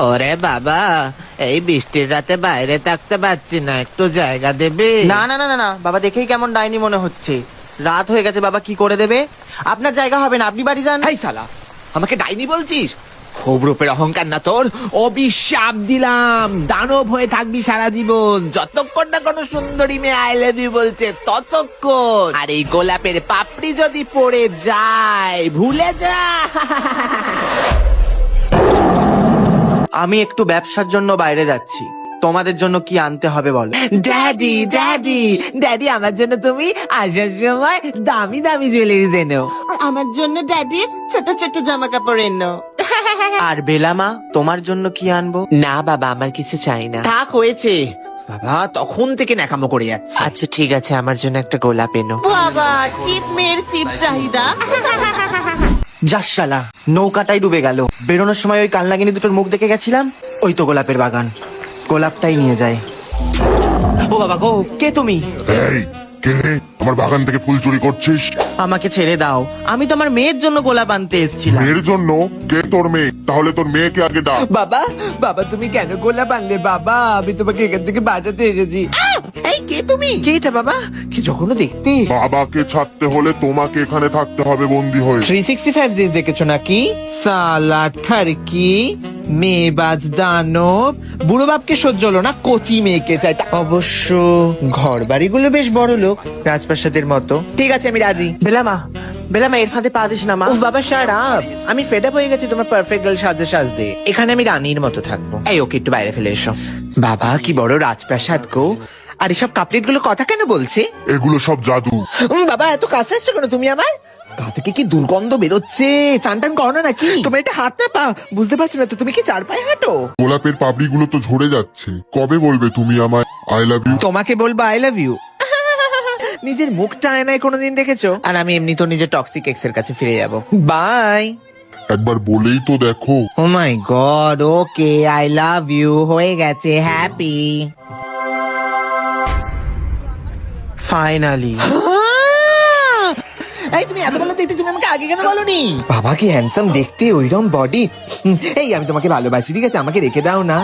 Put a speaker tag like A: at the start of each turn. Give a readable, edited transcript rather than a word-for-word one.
A: ওরে বাবা, এই বৃষ্টির রাতে বাইরে থাকতে পারছি না, একটু জায়গা দেবে?
B: না না না না না বাবা, দেখেই কেমন ডাইনি মনে হচ্ছে। রাত হয়ে গেছে বাবা, কি করে দেবে? আপনার জায়গা হবে না, আপনি বাড়ি যান।
A: হাই সালা, আমাকে ডাইনি বলছিস? খুব রূপের অহংকার না তোর? অভিশাপ দিলাম, দানব হয়ে থাকবি সারা জীবন, যতক্ষণ না কোনো সুন্দরী মেয়ে আই লাভ ইউ বলছে ততক্ষণ। আর এই গোলাপের পাপড়ি যদি পড়ে যায়, ভুলে যা।
B: আমি একটু ব্যবসার জন্য বাইরে যাচ্ছি, তোমাদের জন্য কি আনতে হবে বলো?
A: ড্যাডি ড্যাডি ড্যাডি, আমার জন্য তুমি আসার সময় দামি দামি জুয়েলারি এনো।
C: আমার জন্য ড্যাডি ছোট ছোট জামা কাপড় এনো।
B: আর বেলামা, তোমার জন্য কি আনবো?
A: না বাবা, আমার কিছু চাই না। থাক, হয়েছে বাবা, তখন থেকে ন্যাকামো করে যাচ্ছে। আচ্ছা ঠিক আছে, আমার জন্য একটা গোলাপ এনো।
C: বাবা, চিপ মেয়ের চিপ চাহিদা।
B: যাস শালা, নৌকাটাই ডুবে গেল। বেরোনোর সময় ওই কালনাগিনী দুটোর মুখ দেখে গেছিলাম, ওই তো গোলাপের বাগান। গোলাপটাই নিয়ে যায়। ও বাবা গো, কে তুমি?
D: এই কে রে? আমার বাগান থেকে ফুল চুরি করছিস?
B: আমাকে ছেড়ে দাও, আমি তো আমার মেয়ের জন্য গোলাপ আনতে এসেছিলাম।
D: মেয়ের জন্য? কে তোর মেয়ে? তাহলে তোর মেয়েকে আগে ডাক।
A: বাবা বাবা, তুমি কেন গোলাপ আনলে? বাবা, আমি তোমাকে এখান থেকে বাঁচাতে এসেছি। এই কে তুমি? কে এটা বাবা? কি জঘন্য দেখতে।
D: বাবাকে ছাড়তে হলে তোমাকে এখানে থাকতে হবে বন্দি হয়ে।
A: 365 ডেজ দেখেছো নাকি? সালা ঠারকি, মেয়েবাজ দানব। বুড়ো বাপকে সহ্য হলো না, কচি মেয়েকে চাই। অবশ্য ঘর বাড়িগুলো বেশ বড় লোক, রাজপ্রাসাদের মতো। ঠিক আছে, আমি রাজি।
B: বেলামা, বেলামা এর ফাঁদে পা দিস না মা।
A: উফ বাবা, শাট আপ। আমি ফেড আপ হয়ে গেছি তোমার পারফেক্ট গার্ল সাজতে সাজতে। এখানে আমি রানীর মতো থাকবো। এই ওকে একটু বাইরে ফেলে এসো। বাবা, কি বড় রাজপ্রাসাদ গো। আর এসব কাপলেট গুলো কথা কেন বলছে?
D: এগুলো সব জাদু।
A: বাবা, এত কাছে আসছো কেন তুমি আমার? গা থেকে কি দুর্গন্ধ বেরোচ্ছে। চান টান করো না নাকি? তোমার এটা হাত না পা বুঝতে পারছি না তো, তুমি কি চার পায়ে হাঁটো?
D: গোলাপের পাপড়িগুলো তো ঝরে যাচ্ছে। কবে বলবে তুমি আমায় আই লাভ ইউ?
A: তোমাকে বলবো আই লাভ ইউ? নিজের মুখটা আয়নায় কোনোদিন দেখেছো? আর আমি এমনি তো নিজের টক্সিক এক্স এর কাছে ফিরে যাব। বাই।
D: একবার বলেই তো দেখো।
A: Oh my god, okay, I love you হয়ে গেছে, হ্যাপি।
B: ফাইনালি।
A: এই তুমি এত ভালো দেখতে, তুমি আমাকে আগে কেন বলোনি? বাবা কি হ্যান্ডসাম দেখতে, ওইরকম বডি। এই আমি তোমাকে ভালোবাসি, ঠিক আছে, আমাকে রেখে দাও না।